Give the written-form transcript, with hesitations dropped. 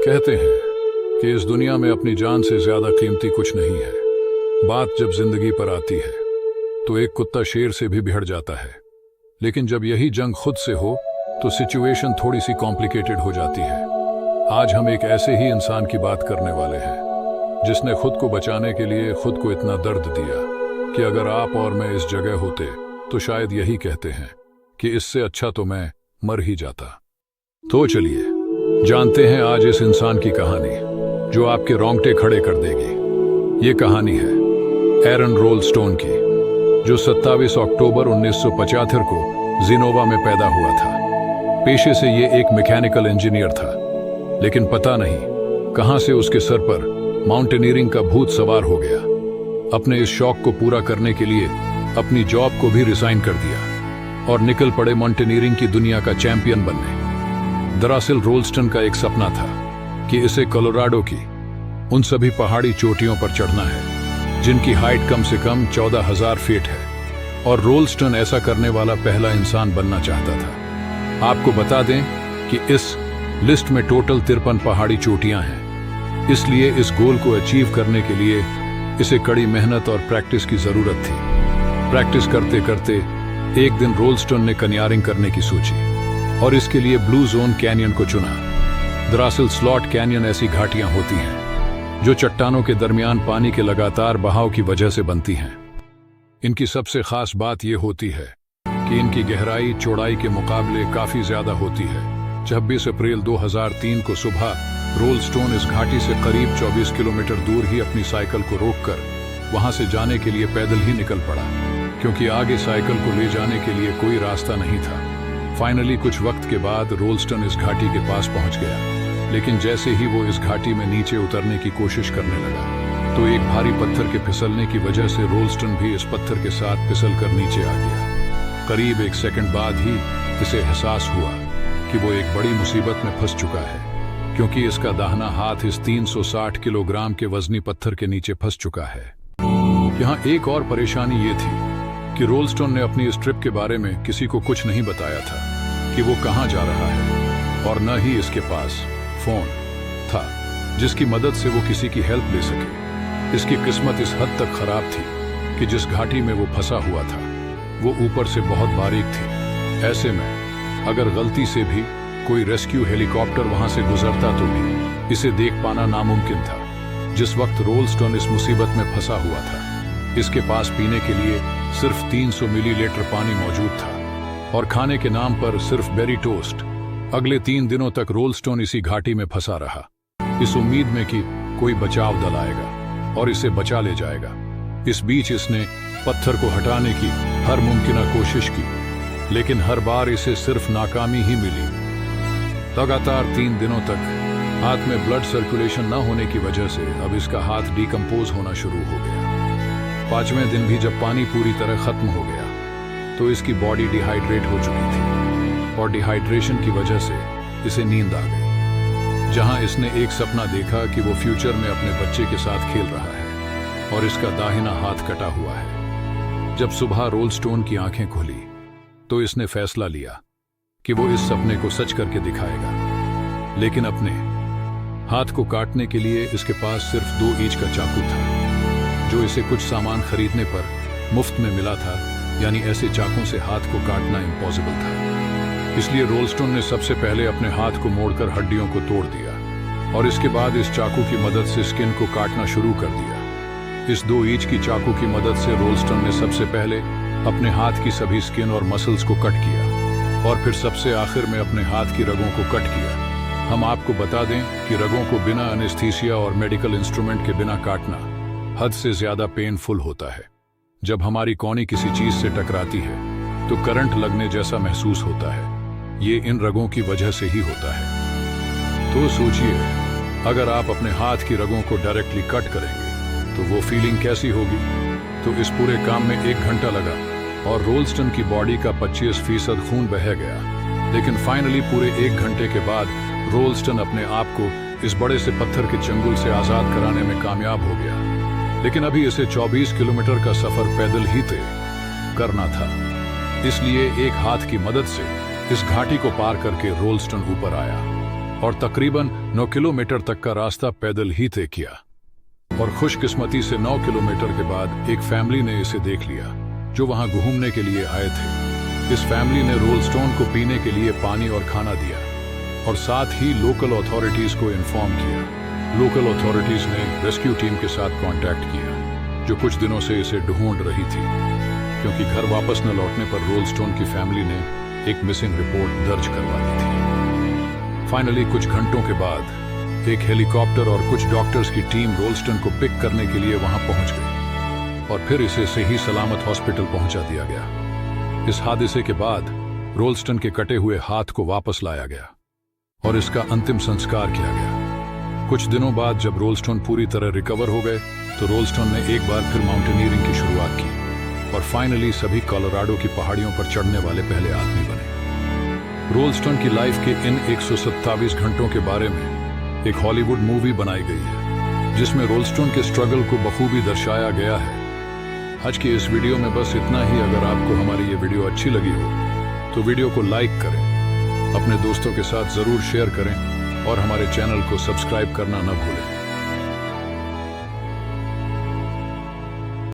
कहते हैं कि इस दुनिया में अपनी जान से ज्यादा कीमती कुछ नहीं है। बात जब जिंदगी पर आती है तो एक कुत्ता शेर से भी भिड़ जाता है, लेकिन जब यही जंग खुद से हो तो सिचुएशन थोड़ी सी कॉम्प्लिकेटेड हो जाती है। आज हम एक ऐसे ही इंसान की बात करने वाले हैं जिसने खुद को बचाने के लिए खुद को इतना दर्द दिया कि अगर आप और मैं इस जगह होते तो शायद यही कहते हैं कि इससे अच्छा तो मैं मर ही जाता। तो चलिए जानते हैं आज इस इंसान की कहानी जो आपके रोंगटे खड़े कर देगी। ये कहानी है एरन रोलस्टोन की, जो 27 अक्टूबर 1975 को जिनोवा में पैदा हुआ था। पेशे से ये एक मैकेनिकल इंजीनियर था, लेकिन पता नहीं कहां से उसके सर पर माउंटेनियरिंग का भूत सवार हो गया। अपने इस शौक को पूरा करने के लिए अपनी जॉब को भी रिजाइन कर दिया और निकल पड़े माउंटेनियरिंग की दुनिया का चैंपियन बनने। दरअसल रोलस्टन का एक सपना था कि इसे कोलोराडो की उन सभी पहाड़ी चोटियों पर चढ़ना है जिनकी हाइट कम से कम 14,000 फीट है, और रोलस्टन ऐसा करने वाला पहला इंसान बनना चाहता था। आपको बता दें कि इस लिस्ट में टोटल 53 पहाड़ी चोटियां हैं, इसलिए इस गोल को अचीव करने के लिए इसे कड़ी मेहनत और प्रैक्टिस की जरूरत थी। प्रैक्टिस करते करते एक दिन रोलस्टन ने कनियारिंग करने की सोची और इसके लिए ब्लू जोन कैनियन को चुना। दरअसल स्लॉट कैनियन ऐसी घाटियां होती हैं जो चट्टानों के दरमियान पानी के लगातार बहाव की वजह से बनती हैं। इनकी सबसे खास बात यह होती है कि इनकी गहराई चौड़ाई के मुकाबले काफी ज्यादा होती है। 26 अप्रैल 2003 को सुबह रोलस्टोन इस घाटी से करीब 24 किलोमीटर दूर ही अपनी साइकिल को रोककर वहां से जाने के लिए पैदल ही निकल पड़ा, क्योंकि आगे साइकिल को ले जाने के लिए कोई रास्ता नहीं था। फाइनली कुछ वक्त के बाद रोलस्टन इस घाटी के पास पहुंच गया, लेकिन जैसे ही वो इस घाटी में नीचे उतरने की कोशिश करने लगा तो एक भारी पत्थर के फिसलने की वजह से रोलस्टन भी इस पत्थर के साथ फिसलकर नीचे आ गया। करीब 1 सेकंड बाद ही इसे एहसास हुआ कि वो एक बड़ी मुसीबत में फंस चुका है, क्योंकि इसका दाहिना हाथ इस 360 किलोग्राम के वजनी पत्थर के नीचे फंस चुका है। यहाँ एक और परेशानी ये थी कि रोलस्टोन ने अपनी इस ट्रिप के बारे में किसी को कुछ नहीं बताया था कि वो कहाँ जा रहा है, और न ही इसके पास फोन था जिसकी मदद से वो किसी की हेल्प ले सके। इसकी किस्मत इस हद तक खराब थी कि जिस घाटी में वो फंसा हुआ था वो ऊपर से बहुत बारीक थी। ऐसे में अगर गलती से भी कोई रेस्क्यू हेलीकॉप्टर वहां से गुजरता तो भी इसे देख पाना नामुमकिन था। जिस वक्त रोलस्टोन इस मुसीबत में फंसा हुआ था, इसके पास पीने के लिए सिर्फ 300 मिलीलीटर पानी मौजूद था और खाने के नाम पर सिर्फ बेरी टोस्ट। अगले 3 दिनों तक रोलस्टोन इसी घाटी में फंसा रहा, इस उम्मीद में कि कोई बचाव दल आएगा और इसे बचा ले जाएगा। इस बीच इसने पत्थर को हटाने की हर मुमकिन कोशिश की, लेकिन हर बार इसे सिर्फ नाकामी ही मिली। लगातार 3 दिनों तक हाथ में ब्लड सर्कुलेशन न होने की वजह से अब इसका हाथ डिकम्पोज होना शुरू हो गया। 5वें दिन भी जब पानी पूरी तरह खत्म हो गया तो इसकी बॉडी डिहाइड्रेट हो चुकी थी, और डिहाइड्रेशन की वजह से इसे नींद आ गई, जहां इसने एक सपना देखा कि वो फ्यूचर में अपने बच्चे के साथ खेल रहा है और इसका दाहिना हाथ कटा हुआ है। जब सुबह रोलस्टोन की आंखें खुली तो इसने फैसला लिया कि वो इस सपने को सच करके दिखाएगा, लेकिन अपने हाथ को काटने के लिए इसके पास सिर्फ 2 इंच का चाकू था जो इसे कुछ सामान खरीदने पर मुफ्त में मिला था। यानी ऐसे चाकू से हाथ को काटना इम्पॉसिबल था। इसलिए रोलस्टोन ने सबसे पहले अपने हाथ को मोड़कर हड्डियों को तोड़ दिया और इसके बाद इस चाकू की मदद से स्किन को काटना शुरू कर दिया। इस 2 इंच की चाकू की मदद से रोलस्टोन ने सबसे पहले अपने हाथ की सभी स्किन और मसल्स को कट किया और फिर सबसे आखिर में अपने हाथ की रगों को कट किया। हम आपको बता दें कि रगों को बिना एनेस्थीसिया और मेडिकल इंस्ट्रूमेंट के बिना काटना हद से ज्यादा पेनफुल होता है। जब हमारी कौनी किसी चीज से टकराती है तो करंट लगने जैसा महसूस होता है। ये इन रगों की वजह से ही होता है। तो सोचिए, अगर आप अपने हाथ की रगों को डायरेक्टली कट करेंगे तो वो फीलिंग कैसी होगी। तो इस पूरे काम में 1 घंटा लगा और रोलस्टन की बॉडी का 25% खून बह गया, लेकिन फाइनली पूरे 1 घंटे के बाद रोलस्टन अपने आप को इस बड़े से पत्थर के चंगुल से आजाद कराने में कामयाब हो गया। लेकिन अभी इसे 24 किलोमीटर का सफर पैदल ही तय करना था, इसलिए एक हाथ की मदद से इस घाटी को पार करके रोलस्टन ऊपर आया। और तकरीबन 9 किलोमीटर तक का रास्ता पैदल ही तय किया। और खुशकिस्मती से 9 किलोमीटर के बाद एक फैमिली ने इसे देख लिया जो वहां घूमने के लिए आए थे। इस फैमिली ने रोलस्टोन को पीने के लिए पानी और खाना दिया और साथ ही लोकल अथॉरिटीज को इन्फॉर्म किया। लोकल अथॉरिटीज ने रेस्क्यू टीम के साथ कांटेक्ट किया जो कुछ दिनों से इसे ढूंढ रही थी, क्योंकि घर वापस न लौटने पर रोलस्टोन की फैमिली ने एक मिसिंग रिपोर्ट दर्ज करवा दी थी। फाइनली कुछ घंटों के बाद एक हेलीकॉप्टर और कुछ डॉक्टर्स की टीम रोलस्टन को पिक करने के लिए वहां पहुंच गई और फिर इसे सही सलामत हॉस्पिटल पहुंचा दिया गया। इस हादसे के बाद रोलस्टन के कटे हुए हाथ को वापस लाया गया और इसका अंतिम संस्कार किया गया। कुछ दिनों बाद जब रोलस्टन पूरी तरह रिकवर हो गए तो रोलस्टन ने एक बार फिर माउंटेनियरिंग की शुरुआत की और फाइनली सभी कोलोराडो की पहाड़ियों पर चढ़ने वाले पहले आदमी बने। रोलस्टन की लाइफ के इन 127 घंटों के बारे में एक हॉलीवुड मूवी बनाई गई है जिसमें रोलस्टोन के स्ट्रगल को बखूबी दर्शाया गया है। आज की इस वीडियो में बस इतना ही। अगर आपको हमारी ये वीडियो अच्छी लगी हो तो वीडियो को लाइक करें, अपने दोस्तों के साथ जरूर शेयर करें और हमारे चैनल को सब्सक्राइब करना न भूलें।